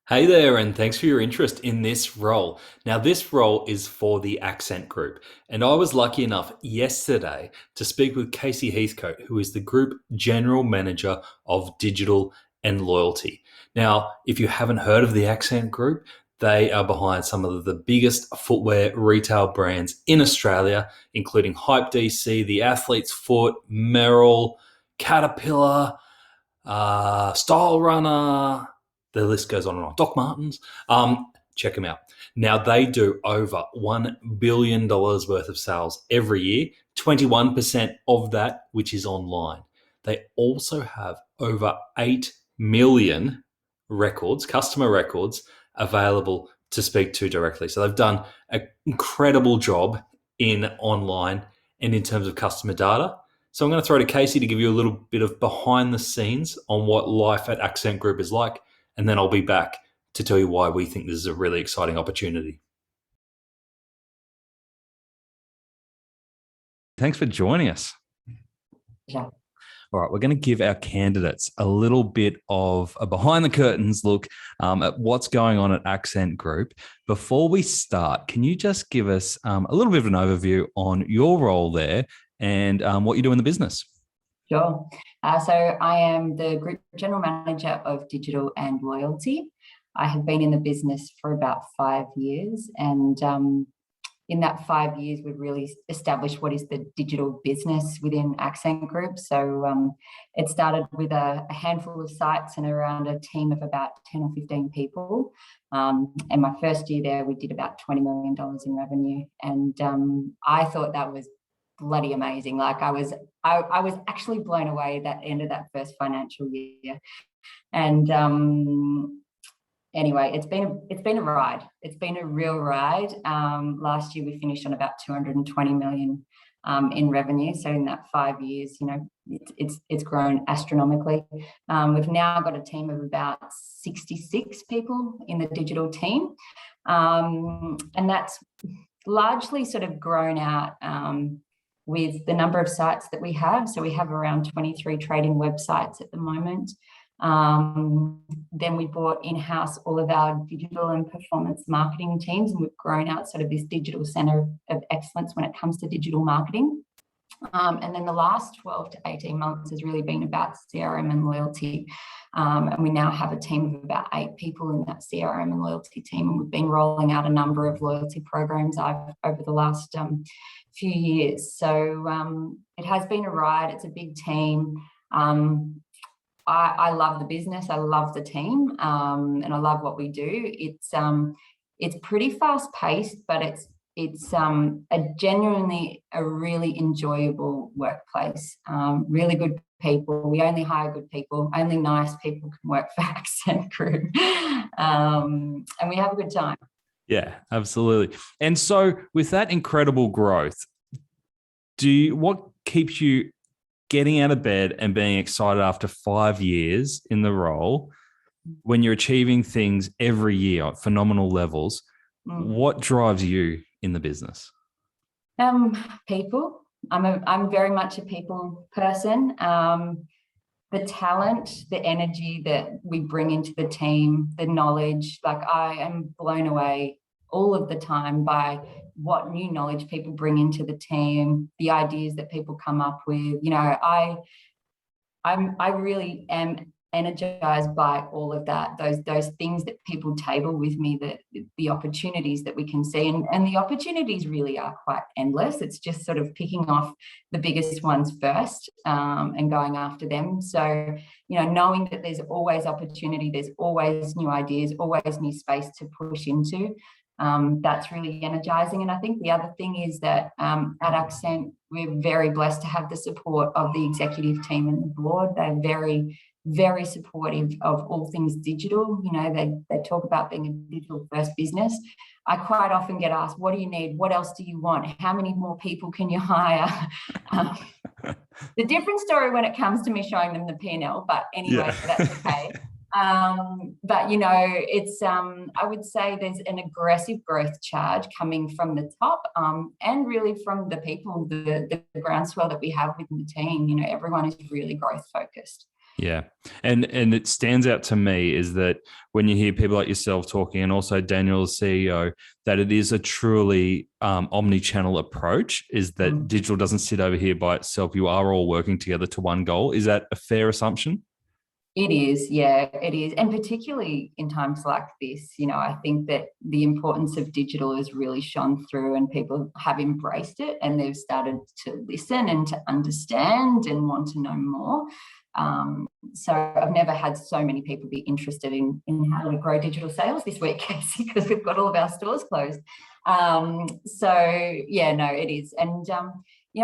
Hey there, and thanks for your interest in this role. Now, this role is for the Accent Group, and I was lucky enough yesterday to speak with Casey Heathcote, who is the Group General Manager of Digital and Loyalty. Now, if you haven't heard of the Accent Group, they are behind some of the biggest footwear retail brands in Australia, including Hype DC, The Athlete's Foot, Merrell, Caterpillar, Style Runner. The list goes on and on. Doc Martens. Check them out. Now, they do over $1 billion worth of sales every year, 21% of that, which is online. They also have over 8 million records, customer records, available to speak to directly. So they've done an incredible job in online and in terms of customer data. So I'm going to throw to Casey to give you a little bit of behind the scenes on what life at Accent Group is like, and then I'll be back to tell you why we think this is a really exciting opportunity. Thanks for joining us. Yeah. All right, we're going to give our candidates a little bit of a behind the curtains look at what's going on at Accent Group. Before we start, can you just give us a little bit of an overview on your role there and what you do in the business? Sure. So I am the Group General Manager of Digital and Loyalty. I have been in the business for about 5 years, and in that 5 years, we've really established what is the digital business within Accent Group. So it started with a handful of sites and around a team of about 10 or 15 people. And my first year there, we did about $20 million in revenue. And I thought that was bloody amazing. Like I was actually blown away at the end of that first financial year. And anyway, it's been a ride. It's been a real ride. Last year we finished on about 220 million in revenue. So in that 5 years, it's grown astronomically. We've now got a team of about 66 people in the digital team, and that's largely sort of grown out with the number of sites that we have. So we have around 23 trading websites at the moment. Then we brought in-house all of our digital and performance marketing teams, and we've grown out sort of this digital center of excellence when it comes to digital marketing. And then the last 12 to 18 months has really been about CRM and loyalty. And we now have a team of about 8 people in that CRM and loyalty team. And we've been rolling out a number of loyalty programs over the last few years. So it has been a ride. It's a big team. I love the business. I love the team, and I love what we do. It's pretty fast paced, but it's genuinely a really enjoyable workplace. Really good people. We only hire good people. Only nice people can work for Accent Group, and we have a good time. Yeah, absolutely. And so with that incredible growth, what keeps you getting out of bed and being excited after 5 years in the role when you're achieving things every year at phenomenal levels? What drives you in the business? People. I'm very much a people person. The talent, the energy that we bring into the team, the knowledge, like I am blown away all of the time by what new knowledge people bring into the team, the ideas that people come up with. I really am energized by all of that, those things that people table with me, the opportunities that we can see, and the opportunities really are quite endless. It's just sort of picking off the biggest ones first, and going after them. So knowing that there's always opportunity, there's always new ideas, always new space to push into. That's really energizing. And I think the other thing is that at Accent, we're very blessed to have the support of the executive team and the board. They're very, very supportive of all things digital. They talk about being a digital first business. I quite often get asked, what do you need? What else do you want? How many more people can you hire? The different story when it comes to me showing them the P&L, but anyway, That's okay. But it's I would say there's an aggressive growth charge coming from the top, and really from the people, the groundswell that we have within the team. Everyone is really growth focused. Yeah. And it stands out to me is that when you hear people like yourself talking, and also Daniel, the CEO, that it is a truly omni-channel approach, is that Mm. digital doesn't sit over here by itself. You are all working together to one goal. Is that a fair assumption? It is, yeah, it is. And particularly in times like this, I think that the importance of digital has really shone through and people have embraced it and they've started to listen and to understand and want to know more. So I've never had so many people be interested in how to grow digital sales this week, Casey, because we've got all of our stores closed. So yeah, no, it is. And,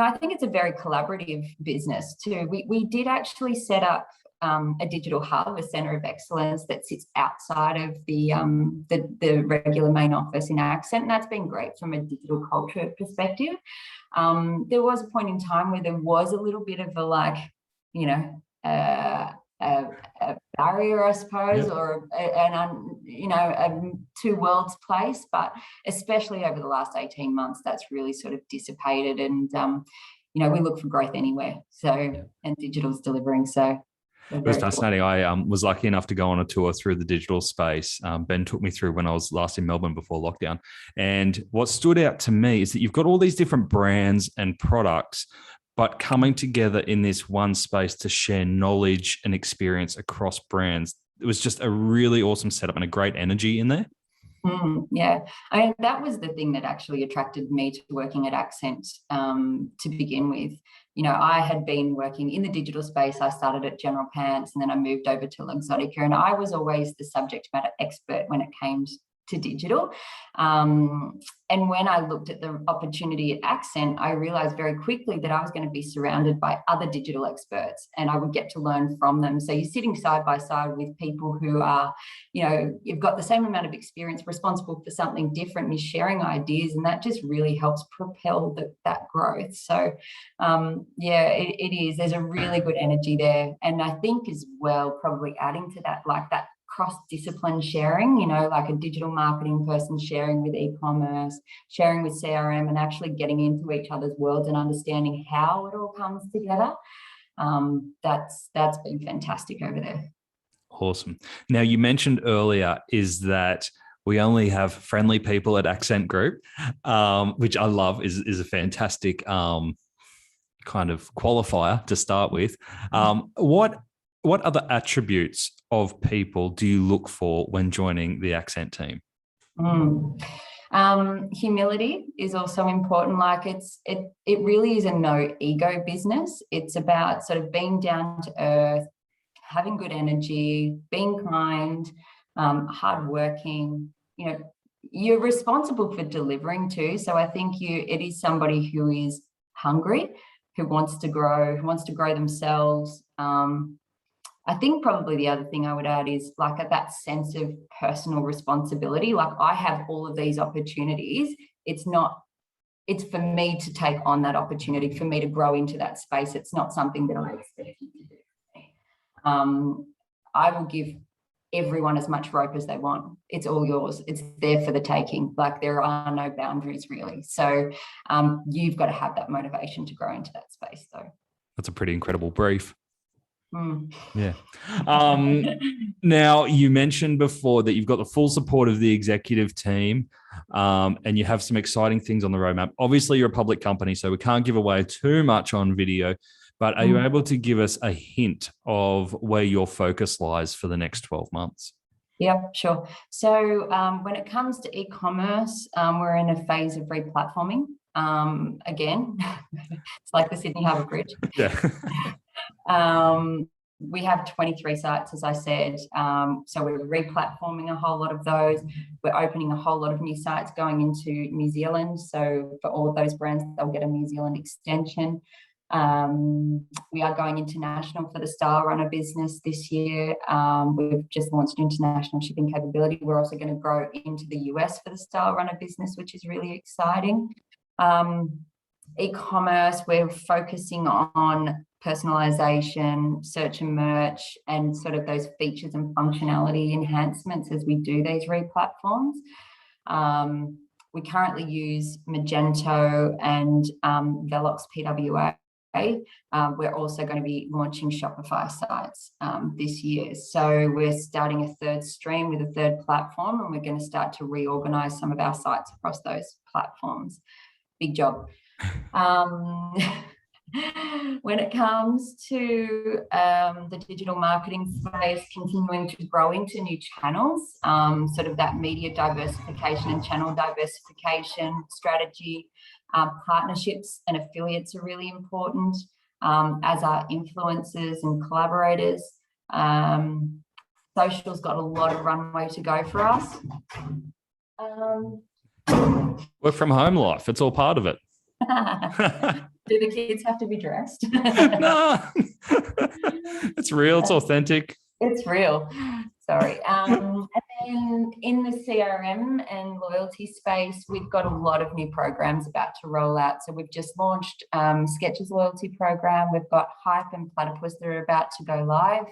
I think it's a very collaborative business too. We did actually set up a digital hub, a centre of excellence that sits outside of the regular main office in Accent, and that's been great from a digital culture perspective. There was a point in time where there was a little bit of a barrier, I suppose, Yep. or a two worlds place. But especially over the last 18 months, that's really sort of dissipated, and we look for growth anywhere. So, and digital's delivering. So. It was fascinating. I was lucky enough to go on a tour through the digital space. Ben took me through when I was last in Melbourne before lockdown. And what stood out to me is that you've got all these different brands and products, but coming together in this one space to share knowledge and experience across brands. It was just a really awesome setup and a great energy in there. Yeah, I mean, that was the thing that actually attracted me to working at Accent to begin with. I had been working in the digital space. I started at General Pants and then I moved over to Luxottica, and I was always the subject matter expert when it came to digital. And when I looked at the opportunity at Accent, I realized very quickly that I was going to be surrounded by other digital experts and I would get to learn from them. So you're sitting side by side with people who are, you've got the same amount of experience, responsible for something different, and you're sharing ideas, and that just really helps propel that growth. So yeah, it is. There's a really good energy there. And I think as well, probably adding to that, like that cross-discipline sharing, like a digital marketing person sharing with e-commerce, sharing with CRM, and actually getting into each other's worlds and understanding how it all comes together. That's been fantastic over there. Awesome. Now, you mentioned earlier is that we only have friendly people at Accent Group, which I love is a fantastic kind of qualifier to start with. What other attributes of people do you look for when joining the Accent team? Humility is also important. Like it really is a no ego business. It's about sort of being down to earth, having good energy, being kind, hardworking. You're responsible for delivering too. So I think it is somebody who is hungry, who wants to grow themselves. I think probably the other thing I would add is like that sense of personal responsibility. Like I have all of these opportunities. It's for me to take on that opportunity, for me to grow into that space. It's not something that I expect you to do. I will give everyone as much rope as they want. It's all yours. It's there for the taking. Like there are no boundaries really. So you've got to have that motivation to grow into that space though. That's a pretty incredible brief. Yeah. Um, Now, you mentioned before that you've got the full support of the executive team, and you have some exciting things on the roadmap. Obviously, you're a public company, so we can't give away too much on video, but are you able to give us a hint of where your focus lies for the next 12 months? Yeah, sure. So when it comes to e-commerce, we're in a phase of replatforming. Again, it's like the Sydney Harbour Bridge. Yeah. We have 23 sites, as I said. So we're replatforming a whole lot of those. We're opening a whole lot of new sites going into New Zealand. So for all of those brands, they'll get a New Zealand extension. We are going international for the Style Runner business this year. We've just launched international shipping capability. We're also going to grow into the US for the Style Runner business, which is really exciting. E-commerce, we're focusing on personalization, search and merch, and sort of those features and functionality enhancements as we do these replatforms. We currently use Magento and Velox PWA We're also going to be launching Shopify sites this year. So we're starting a third stream with a third platform, and we're going to start to reorganize some of our sites across those platforms. Big job. When it comes to the digital marketing space, continuing to grow into new channels, sort of that media diversification and channel diversification strategy. Partnerships and affiliates are really important, as are influencers and collaborators. Social's got a lot of runway to go for us. Work from home life, it's all part of it. Do the kids have to be dressed? No, it's real, it's authentic. It's real. Sorry. And then in the CRM and loyalty space, we've got a lot of new programs about to roll out. So we've just launched Skechers loyalty program. We've got Hype and Platypus that are about to go live.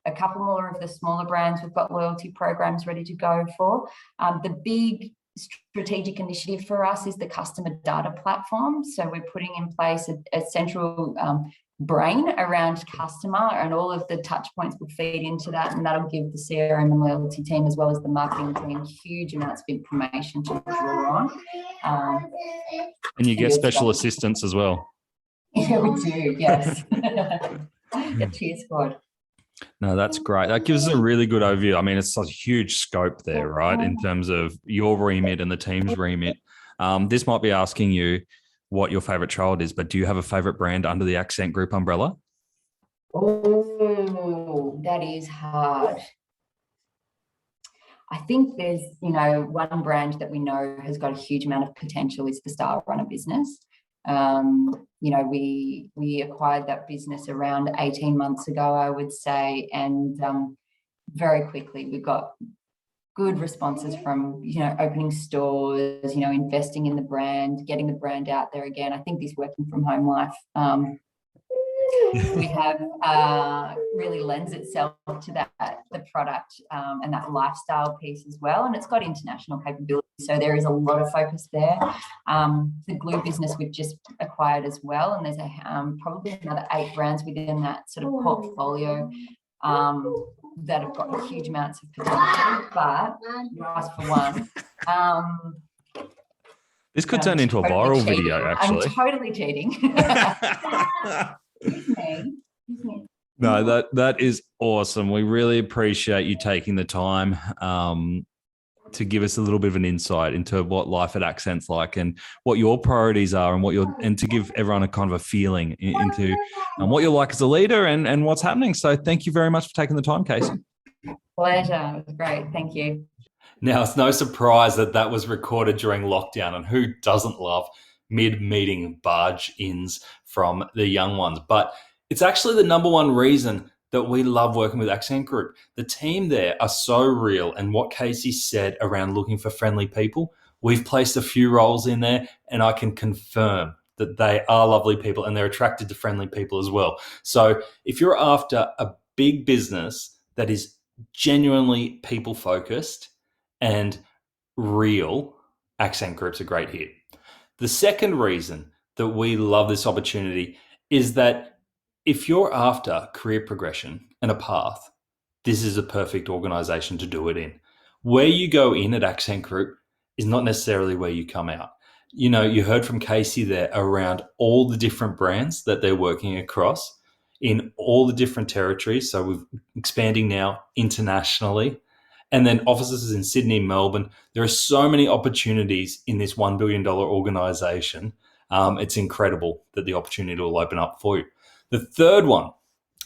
A couple more of the smaller brands we've got loyalty programs ready to go for. The big strategic initiative for us is the customer data platform. So we're putting in place a central brain around customer, and all of the touch points will feed into that, and that'll give the CRM and loyalty team as well as the marketing team huge amounts of information to draw on. And you get special assistants as well. Yeah, we do, yes. Yeah, cheers, squad. No, that's great. That gives us a really good overview. I mean, it's such a huge scope there, right, in terms of your remit and the team's remit. This might be asking you what your favorite child is, but do you have a favorite brand under the Accent Group umbrella? Oh, that is hard. I think there's, one brand that we know has got a huge amount of potential is the Star Runner business. We acquired that business around 18 months ago, I would say, and very quickly we got good responses from, opening stores, investing in the brand, getting the brand out there again. I think this working from home life we have really lends itself to the product and that lifestyle piece as well. And it's got international capability, so there is a lot of focus there. The glue business we've just acquired as well, and there's probably another 8 brands within that sort of portfolio that have got huge amounts of potential. But you asked for one. This could turn into a viral video, actually. I'm totally cheating. No, that is awesome. We really appreciate you taking the time to give us a little bit of an insight into what life at Accent's like and what your priorities are, and to give everyone a kind of a feeling into what you're like as a leader and what's happening. So thank you very much for taking the time, Casey. Pleasure. It was great. Thank you. Now, it's no surprise that was recorded during lockdown, and who doesn't love mid-meeting barge-ins from the young ones? But it's actually the number one reason that we love working with Accent Group. The team there are so real, and what Casey said around looking for friendly people, we've placed a few roles in there, and I can confirm that they are lovely people and they're attracted to friendly people as well. So if you're after a big business that is genuinely people-focused and real, Accent Group's a great hit. The second reason that we love this opportunity is that if you're after career progression and a path, this is a perfect organization to do it in. Where you go in at Accent Group is not necessarily where you come out. You heard from Casey there around all the different brands that they're working across in all the different territories. So we're expanding now internationally. And then offices in Sydney, Melbourne. There are so many opportunities in this $1 billion organization. It's incredible that the opportunity will open up for you. The third one,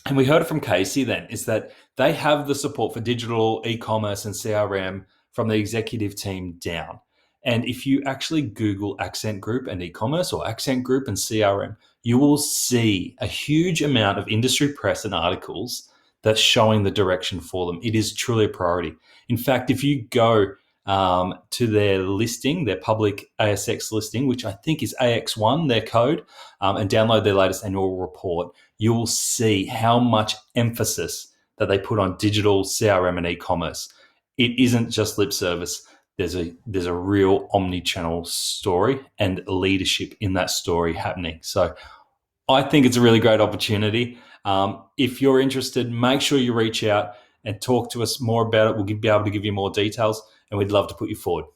and we heard it from Casey then, is that they have the support for digital, e-commerce and CRM from the executive team down. And if you actually Google Accent Group and e-commerce or Accent Group and CRM, you will see a huge amount of industry press and articles that's showing the direction for them. It is truly a priority. In fact, if you go to their listing, their public ASX listing, which I think is AX1, their code, and download their latest annual report, you will see how much emphasis that they put on digital, CRM and e-commerce. It isn't just lip service. There's a real omnichannel story and leadership in that story happening. So I think it's a really great opportunity. If you're interested, make sure you reach out and talk to us more about it. We'll be able to give you more details, and we'd love to put you forward.